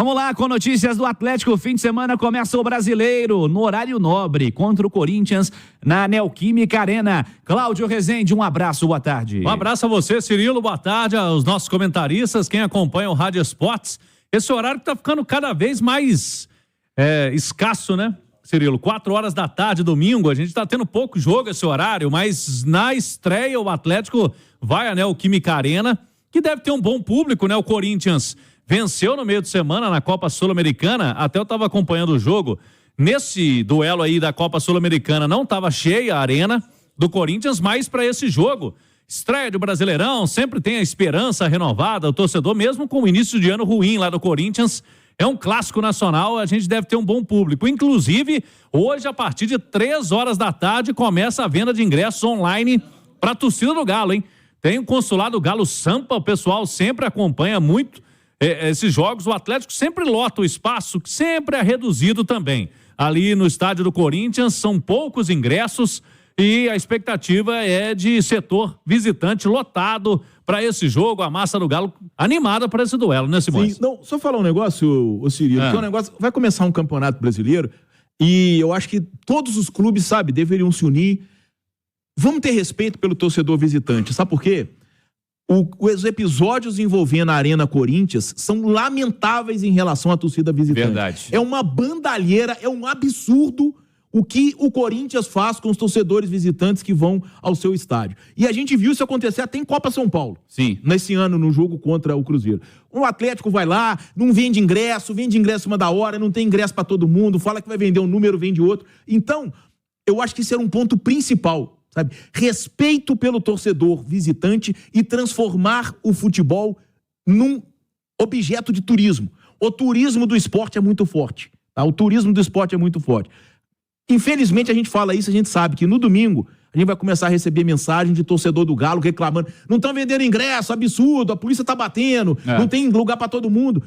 Vamos lá com notícias do Atlético. Fim de semana começa o Brasileiro no horário nobre contra o Corinthians na Neoquímica Arena. Cláudio Rezende, um abraço, boa tarde. Um abraço a você, Cirilo, boa tarde aos nossos comentaristas, quem acompanha o Rádio Esportes. Esse horário que tá ficando cada vez mais escasso, né, Cirilo? 4 horas da tarde, domingo, a gente tá tendo pouco jogo esse horário, mas na estreia o Atlético vai à Neoquímica Arena, que deve ter um bom público, né? O Corinthians venceu no meio de semana na Copa Sul-Americana, até eu estava acompanhando o jogo. Nesse duelo aí da Copa Sul-Americana não estava cheia a arena do Corinthians, mas para esse jogo, estreia do Brasileirão, sempre tem a esperança renovada, o torcedor mesmo com o início de ano ruim lá do Corinthians, é um clássico nacional, a gente deve ter um bom público. Inclusive, hoje a partir de 3 horas da tarde começa a venda de ingressos online para a torcida do Galo, hein? Tem o consulado Galo Sampa, o pessoal sempre acompanha muito esses jogos. O Atlético sempre lota o espaço, que sempre é reduzido também. Ali no estádio do Corinthians são poucos ingressos e a expectativa é de setor visitante lotado para esse jogo, a massa do Galo animada para esse duelo, né, Simões? Sim, não, só falar um negócio, ô Cirilo, que é um negócio, vai começar um campeonato brasileiro e eu acho que todos os clubes, sabe, deveriam se unir. Vamos ter respeito pelo torcedor visitante, sabe por quê? Os episódios envolvendo a Arena Corinthians são lamentáveis em relação à torcida visitante. Verdade. É uma bandalheira, é um absurdo o que o Corinthians faz com os torcedores visitantes que vão ao seu estádio. E a gente viu isso acontecer até em Copa São Paulo. Sim. Nesse ano, no jogo contra o Cruzeiro. O Atlético vai lá, não vende ingresso em cima da hora, não tem ingresso para todo mundo, fala que vai vender um número, vende outro. Então, eu acho que isso era um ponto principal. Sabe? Respeito pelo torcedor visitante e transformar o futebol num objeto de turismo. O turismo do esporte é muito forte. Tá? O turismo do esporte é muito forte. Infelizmente a gente fala isso, a gente sabe que no domingo a gente vai começar a receber mensagem de torcedor do Galo reclamando, não estão vendendo ingresso, absurdo, a polícia tá batendo, não tem lugar para todo mundo.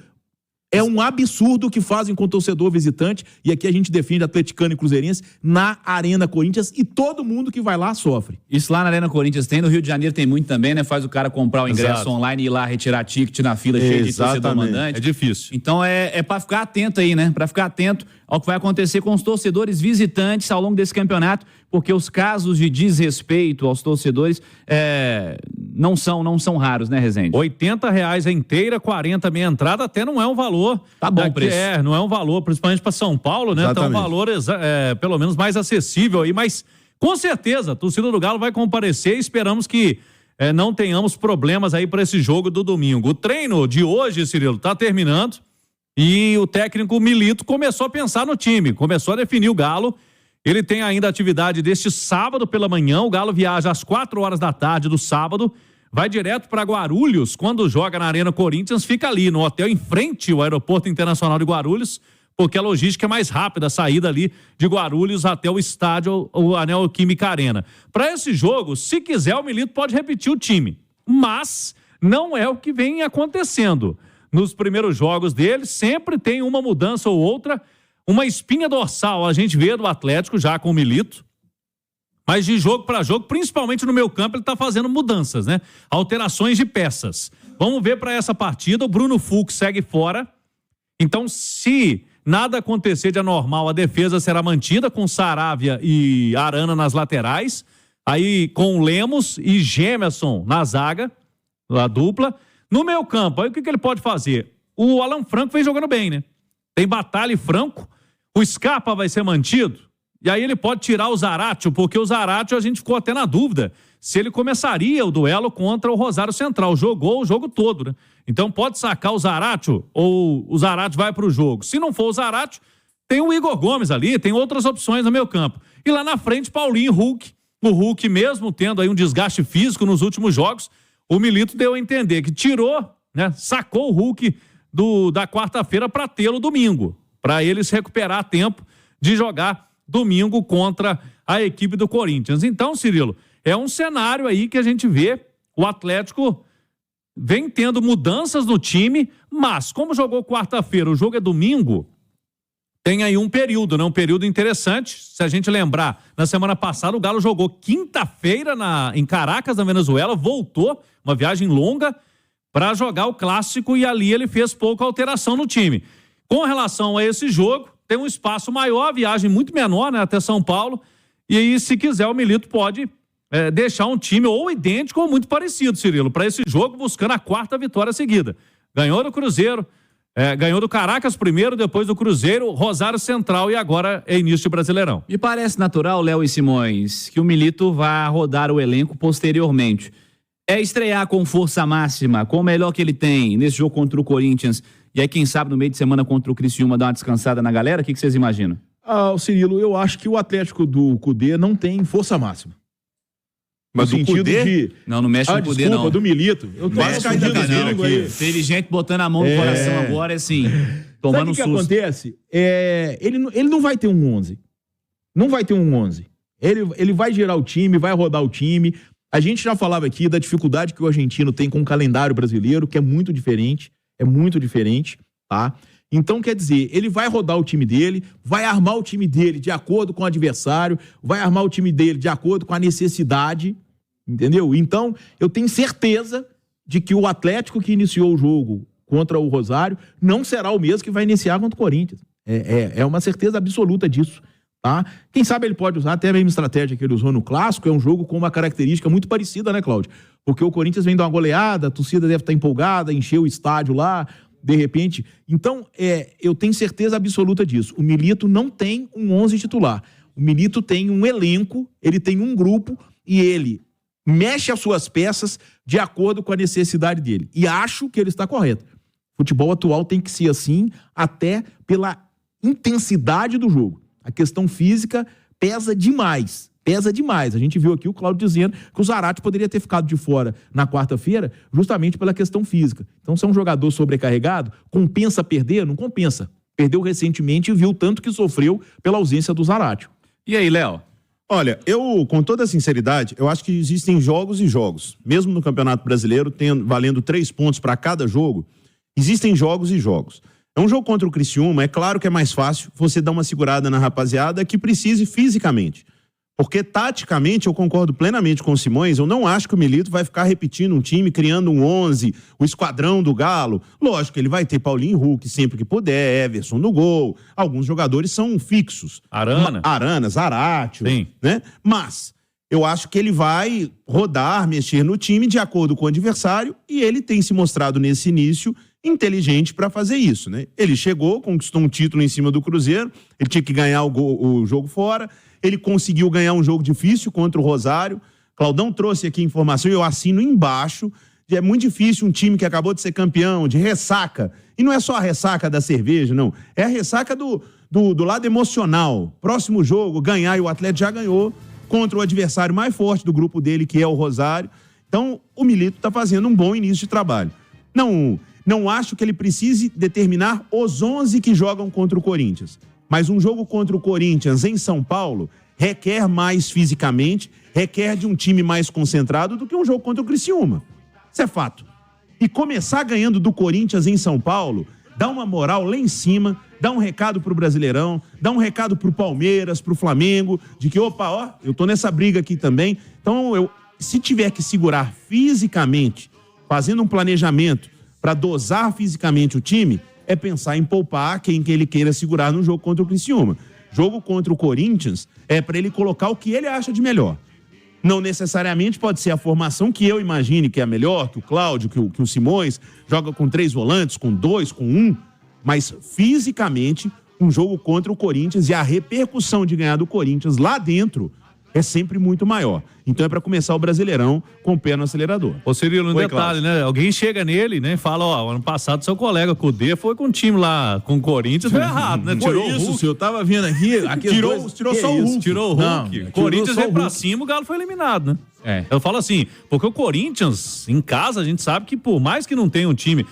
É um absurdo o que fazem com o torcedor visitante, e aqui a gente defende atleticano e cruzeirense na Arena Corinthians, e todo mundo que vai lá sofre. Isso lá na Arena Corinthians tem, no Rio de Janeiro tem muito também, né? Faz o cara comprar o ingresso Exato. online e ir lá retirar ticket na fila cheia de torcedor mandante. É difícil. Então é para ficar atento aí, né? Para ficar atento ao que vai acontecer com os torcedores visitantes ao longo desse campeonato, porque os casos de desrespeito aos torcedores não são raros, né, Rezende? R$80 a inteira, 40 meia entrada, até não é um valor. Tá bom o preço. Não é um valor, principalmente para São Paulo, né? Então é um valor pelo menos mais acessível aí, mas com certeza a torcida do Galo vai comparecer e esperamos que não tenhamos problemas aí para esse jogo do domingo. O treino de hoje, Cirilo, tá terminando e o técnico Milito começou a pensar no time, começou a definir o Galo. Ele tem ainda atividade deste sábado pela manhã, o Galo viaja às 4 horas da tarde do sábado, vai direto para Guarulhos, quando joga na Arena Corinthians, fica ali no hotel em frente ao Aeroporto Internacional de Guarulhos, porque a logística é mais rápida, a saída ali de Guarulhos até o estádio, o Neoquímica Arena. Para esse jogo, se quiser, o Milito pode repetir o time, mas não é o que vem acontecendo. Nos primeiros jogos dele, sempre tem uma mudança ou outra, uma espinha dorsal, a gente vê do Atlético já com o Milito, mas de jogo para jogo, principalmente no meio campo, ele está fazendo mudanças, né? Alterações de peças. Vamos ver para essa partida, o Bruno Fux segue fora, então se nada acontecer de anormal, a defesa será mantida com Saravia e Arana nas laterais, aí com Lemos e Gemerson na zaga, a dupla. No meio campo, aí o que ele pode fazer? O Alan Franco vem jogando bem, né? Tem Batalha e Franco, o Scarpa vai ser mantido, e aí ele pode tirar o Zaratio, porque o Zaratio a gente ficou até na dúvida se ele começaria o duelo contra o Rosário Central, jogou o jogo todo, né? Então pode sacar o Zaratio ou o Zaratio vai para o jogo. Se não for o Zaratio, tem o Igor Gomes ali, tem outras opções no meio campo. E lá na frente, Paulinho e Hulk. O Hulk mesmo tendo aí um desgaste físico nos últimos jogos, o Milito deu a entender que tirou, né, sacou o Hulk da quarta-feira para tê-lo domingo, para ele se recuperar a tempo de jogar domingo contra a equipe do Corinthians. Então, Cirilo, é um cenário aí que a gente vê, o Atlético vem tendo mudanças no time, mas como jogou quarta-feira, o jogo é domingo, tem aí um período, né? Um período interessante. Se a gente lembrar, na semana passada o Galo jogou quinta-feira em Caracas, na Venezuela, voltou, uma viagem longa, para jogar o clássico, e ali ele fez pouca alteração no time. Com relação a esse jogo, tem um espaço maior, a viagem muito menor, né, até São Paulo. E aí, se quiser, o Milito pode deixar um time ou idêntico ou muito parecido, Cirilo, para esse jogo, buscando a 4ª vitória seguida. Ganhou do Cruzeiro, ganhou do Caracas primeiro, depois do Cruzeiro, Rosário Central e agora é início de Brasileirão. Me parece natural, Léo e Simões, que o Milito vá rodar o elenco posteriormente. É estrear com força máxima, com o melhor que ele tem nesse jogo contra o Corinthians, e aí quem sabe no meio de semana contra o Criciúma dar uma descansada na galera? O que vocês imaginam? Cirilo, eu acho que o Atlético do Cudê não tem força máxima. Mas no sentido de... Não mexe com o Cudê, não. Desculpa, do Milito. Eu tô quase caindo da cadeira aqui. Teve gente botando a mão no coração agora, assim, tomando um susto. Sabe o que acontece? Ele não vai ter um 11. Não vai ter um 11. Ele vai gerar o time, vai rodar o time. A gente já falava aqui da dificuldade que o argentino tem com o calendário brasileiro, que é muito diferente. Tá? Então, quer dizer, ele vai rodar o time dele, vai armar o time dele de acordo com o adversário, vai armar o time dele de acordo com a necessidade, entendeu? Então, eu tenho certeza de que o Atlético que iniciou o jogo contra o Rosário não será o mesmo que vai iniciar contra o Corinthians. É uma certeza absoluta disso, tá? Quem sabe ele pode usar até a mesma estratégia que ele usou no Clássico, é um jogo com uma característica muito parecida, né, Cláudio? Porque o Corinthians vem dar uma goleada, a torcida deve estar empolgada, encheu o estádio lá, de repente. Então, eu tenho certeza absoluta disso. O Milito não tem um 11 titular. O Milito tem um elenco, ele tem um grupo e ele mexe as suas peças de acordo com a necessidade dele. E acho que ele está correto. O futebol atual tem que ser assim, até pela intensidade do jogo. A questão física pesa demais. A gente viu aqui o Cláudio dizendo que o Zarate poderia ter ficado de fora na quarta-feira justamente pela questão física. Então, se é um jogador sobrecarregado, compensa perder? Não compensa. Perdeu recentemente e viu tanto que sofreu pela ausência do Zarate. E aí, Léo? Olha, eu, com toda sinceridade, eu acho que existem jogos e jogos. Mesmo no Campeonato Brasileiro, valendo 3 pontos para cada jogo, existem jogos e jogos. É um jogo contra o Criciúma, é claro que é mais fácil você dar uma segurada na rapaziada que precise fisicamente. Porque, taticamente, eu concordo plenamente com o Simões, eu não acho que o Milito vai ficar repetindo um time, criando um 11, o esquadrão do Galo. Lógico que ele vai ter Paulinho Huck sempre que puder, Everson no gol. Alguns jogadores são fixos. Arana, Zarate, né? Mas eu acho que ele vai rodar, mexer no time de acordo com o adversário e ele tem se mostrado nesse início inteligente para fazer isso, né? Ele chegou, conquistou um título em cima do Cruzeiro, ele tinha que ganhar o jogo fora. Ele conseguiu ganhar um jogo difícil contra o Rosário. Claudão trouxe aqui informação e eu assino embaixo. É muito difícil um time que acabou de ser campeão, de ressaca. E não é só a ressaca da cerveja, não. É a ressaca do lado emocional. Próximo jogo, ganhar, e o Atlético já ganhou contra o adversário mais forte do grupo dele, que é o Rosário. Então, o Milito está fazendo um bom início de trabalho. Não acho que ele precise determinar os 11 que jogam contra o Corinthians. Mas um jogo contra o Corinthians em São Paulo requer mais fisicamente, requer de um time mais concentrado do que um jogo contra o Criciúma. Isso é fato. E começar ganhando do Corinthians em São Paulo, dá uma moral lá em cima, dá um recado pro Brasileirão, dá um recado pro Palmeiras, pro Flamengo, de que, opa, eu tô nessa briga aqui também. Então, se tiver que segurar fisicamente, fazendo um planejamento para dosar fisicamente o time, é pensar em poupar quem que ele queira segurar no jogo contra o Criciúma. Jogo contra o Corinthians é para ele colocar o que ele acha de melhor. Não necessariamente pode ser a formação que eu imagine que é a melhor, que o Cláudio, que o Simões joga com 3 volantes, com 2, com 1, mas fisicamente um jogo contra o Corinthians e a repercussão de ganhar do Corinthians lá dentro é sempre muito maior. Então é para começar o Brasileirão com o pé no acelerador. Ô Cirilo, detalhe, Cláudio, né? Alguém chega nele, né? Fala, ano passado seu colega Cudê foi com um time lá com o Corinthians, foi errado, né? Tirou isso, o Hulk. Eu tava vendo aqui tirou só o Hulk. Tirou o Hulk. O Corinthians veio pra cima, o Galo foi eliminado, né? Eu falo assim, porque o Corinthians, em casa, a gente sabe que por mais que não tenha um time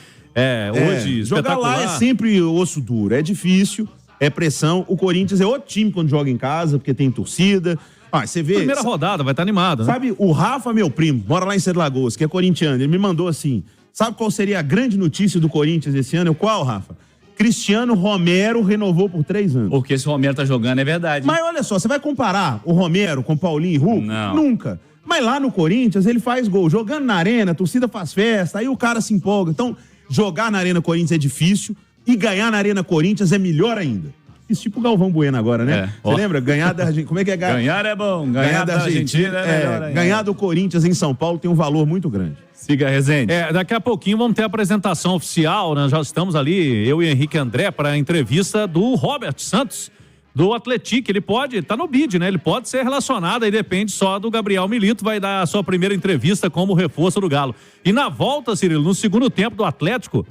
hoje jogar lá é sempre osso duro, é difícil, é pressão. O Corinthians é outro time quando joga em casa, porque tem torcida. Você vê... Primeira rodada, vai estar animado, né? Sabe, o Rafa, meu primo, mora lá em Cedro Lagoas, que é corintiano, ele me mandou assim, sabe qual seria a grande notícia do Corinthians esse ano? Qual, Rafa? Cristiano Romero renovou por 3 anos. Porque esse Romero tá jogando, é verdade. Mas olha só, você vai comparar o Romero com Paulinho e Hulk? Não. Nunca. Mas lá no Corinthians, ele faz gol. Jogando na arena, a torcida faz festa, aí o cara se empolga. Então, jogar na Arena Corinthians é difícil, E ganhar na Arena Corinthians é melhor ainda. Isso tipo o Galvão Bueno agora, né? Você lembra? Ganhar da Argentina. Como é que é? Ganhar é bom. Ganhar da Argentina é melhor ainda. Ganhar do Corinthians em São Paulo tem um valor muito grande. Siga, Rezende. Daqui a pouquinho vamos ter a apresentação oficial, né? Já estamos ali, eu e Henrique André, para a entrevista do Robert Santos, do Atlético. Ele pode, tá no bid, né? Ele pode ser relacionado, aí depende só do Gabriel Milito, vai dar a sua primeira entrevista como reforço do Galo. E na volta, Cirilo, no segundo tempo do Atlético,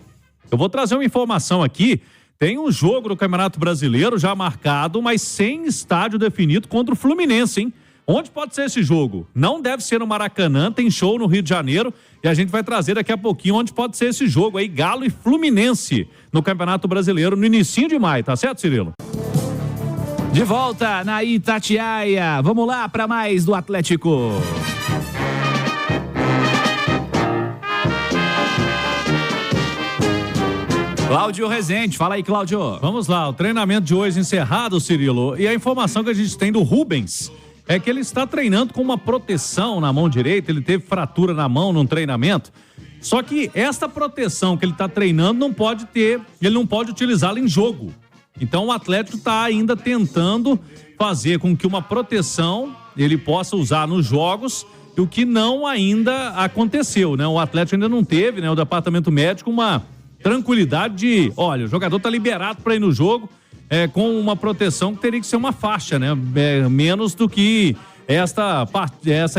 eu vou trazer uma informação aqui. Tem um jogo do Campeonato Brasileiro já marcado, mas sem estádio definido contra o Fluminense, hein? Onde pode ser esse jogo? Não deve ser no Maracanã, tem show no Rio de Janeiro e a gente vai trazer daqui a pouquinho onde pode ser esse jogo aí, Galo e Fluminense no Campeonato Brasileiro no inicinho de maio, tá certo, Cirilo? De volta na Itatiaia, vamos lá para mais do Atlético. Cláudio Rezende, fala aí, Cláudio. Vamos lá, o treinamento de hoje encerrado, Cirilo, e a informação que a gente tem do Rubens é que ele está treinando com uma proteção na mão direita, ele teve fratura na mão num treinamento, só que esta proteção que ele está treinando ele não pode utilizá-la em jogo. Então o Atlético está ainda tentando fazer com que uma proteção ele possa usar nos jogos, o que não ainda aconteceu, né? O Atlético ainda não teve, né? O departamento médico uma tranquilidade de, olha, o jogador está liberado para ir no jogo com uma proteção que teria que ser uma faixa, né? Menos do que essa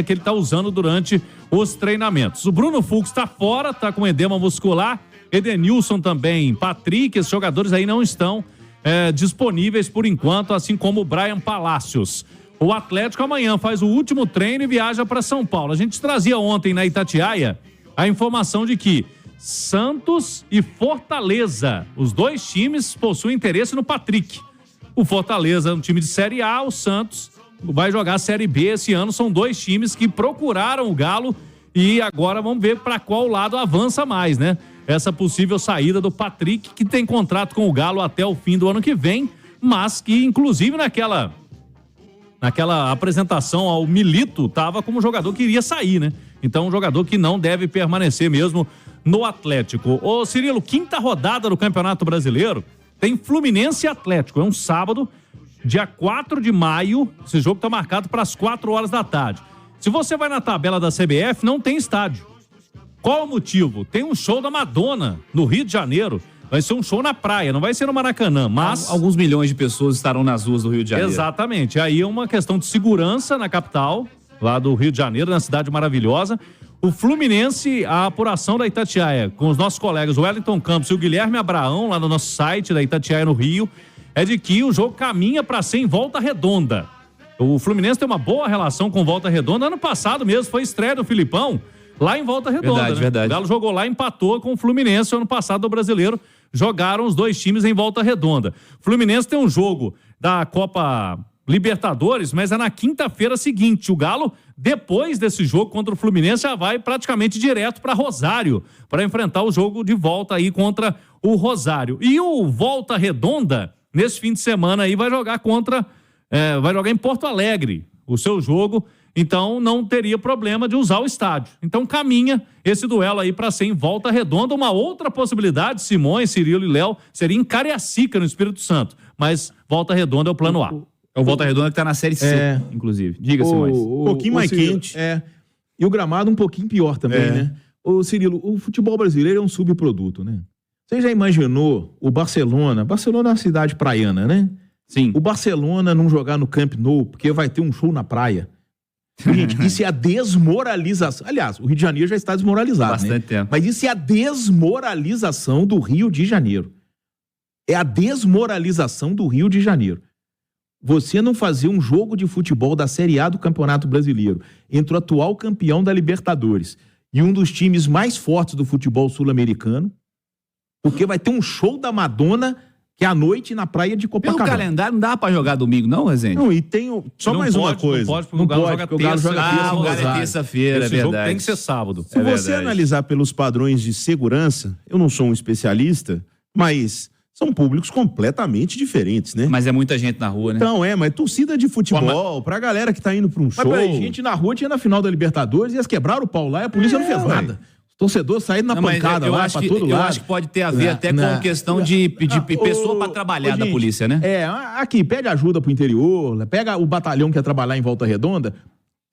que ele está usando durante os treinamentos. O Bruno Fux está fora, está com edema muscular, Edenilson também, Patrick, esses jogadores aí não estão disponíveis por enquanto, assim como o Brian Palacios. O Atlético amanhã faz o último treino e viaja para São Paulo. A gente trazia ontem na Itatiaia a informação de que Santos e Fortaleza, os dois times possuem interesse no Patrick. O Fortaleza é um time de Série A, o Santos vai jogar a Série B esse ano. São dois times que procuraram o Galo e agora vamos ver para qual lado avança mais, né? Essa possível saída do Patrick, que tem contrato com o Galo até o fim do ano que vem, mas que inclusive naquela apresentação ao Milito estava como jogador que iria sair, né? Então um jogador que não deve permanecer mesmo no Atlético. Ô Cirilo, quinta rodada do Campeonato Brasileiro tem Fluminense e Atlético, é um sábado, dia 4 de maio, esse jogo está marcado para as 4 horas da tarde. Se você vai na tabela da CBF, não tem estádio. Qual o motivo? Tem um show da Madonna no Rio de Janeiro, vai ser um show na praia, não vai ser no Maracanã, mas... Alguns milhões de pessoas estarão nas ruas do Rio de Janeiro. Exatamente, aí é uma questão de segurança na capital, lá do Rio de Janeiro, na cidade maravilhosa. O Fluminense, a apuração da Itatiaia, com os nossos colegas, o Wellington Campos e o Guilherme Abraão, lá no nosso site da Itatiaia no Rio, é de que o jogo caminha para ser em Volta Redonda. O Fluminense tem uma boa relação com Volta Redonda. Ano passado mesmo foi estreia do Filipão lá em Volta Redonda. Verdade, né? verdade. O Galo jogou lá, empatou com o Fluminense. Ano passado do Brasileiro jogaram os dois times em Volta Redonda. O Fluminense tem um jogo da Copa Libertadores, mas é na quinta-feira seguinte. O Galo, depois desse jogo contra o Fluminense, já vai praticamente direto para Rosário, para enfrentar o jogo de volta aí contra o Rosário. E o Volta Redonda, nesse fim de semana aí, vai jogar em Porto Alegre, o seu jogo, então não teria problema de usar o estádio. Então caminha esse duelo aí para ser em Volta Redonda. Uma outra possibilidade, Simões, Cirilo e Léo, seria em Cariacica, no Espírito Santo, mas Volta Redonda é o plano A. É o Volta Redonda que tá na Série C, inclusive. Diga-se mais. Um pouquinho mais Cirilo, quente. E o gramado um pouquinho pior também, né? Ô Cirilo, o futebol brasileiro é um subproduto, né? Você já imaginou o Barcelona? Barcelona é uma cidade praiana, né? Sim. O Barcelona não jogar no Camp Nou porque vai ter um show na praia. Gente, isso é a desmoralização. Aliás, o Rio de Janeiro já está desmoralizado, Bastante tempo. Mas isso é a desmoralização do Rio de Janeiro. É a desmoralização do Rio de Janeiro. Você não fazer um jogo de futebol da Série A do Campeonato Brasileiro entre o atual campeão da Libertadores e um dos times mais fortes do futebol sul-americano, porque vai ter um show da Madonna que é à noite na praia de Copacabana. Pelo calendário não dá pra jogar domingo, não, Rezende? Não, e tem só Não mais pode, uma coisa. Não pode, porque o Galo joga terça. O Galo é terça-feira, é Esse jogo verdade. tem que ser sábado. Se você analisar pelos padrões de segurança, eu não sou um especialista, mas são públicos completamente diferentes, né? Mas é muita gente na rua, né? Então, mas torcida de futebol, pra galera que tá indo pra um show... Mas peraí, gente na rua tinha na final da Libertadores e eles quebraram o pau lá e a polícia não fez nada. Os Torcedor saindo na pancada lá, pra todo lado. Eu acho que pode ter a ver até com questão de pessoa para trabalhar da polícia, né? Aqui, pede ajuda pro interior, pega o batalhão que quer trabalhar em Volta Redonda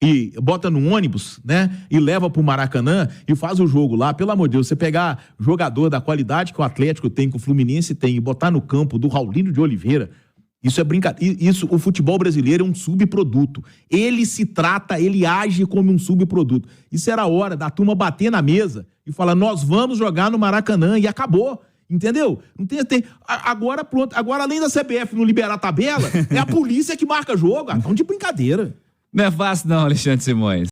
e bota num ônibus, né? E leva pro Maracanã e faz o jogo lá. Pelo amor de Deus, você pegar jogador da qualidade que o Atlético tem, que o Fluminense tem, e botar no campo do Raulino de Oliveira, isso é brincadeira. O futebol brasileiro é um subproduto. Ele se trata, ele age como um subproduto. Isso era a hora da turma bater na mesa e falar, nós vamos jogar no Maracanã, e acabou. Entendeu? Não tem. Agora, pronto. Agora, além da CBF não liberar a tabela, é a polícia que marca jogo. Então, de brincadeira. Não é fácil não, Alexandre Simões.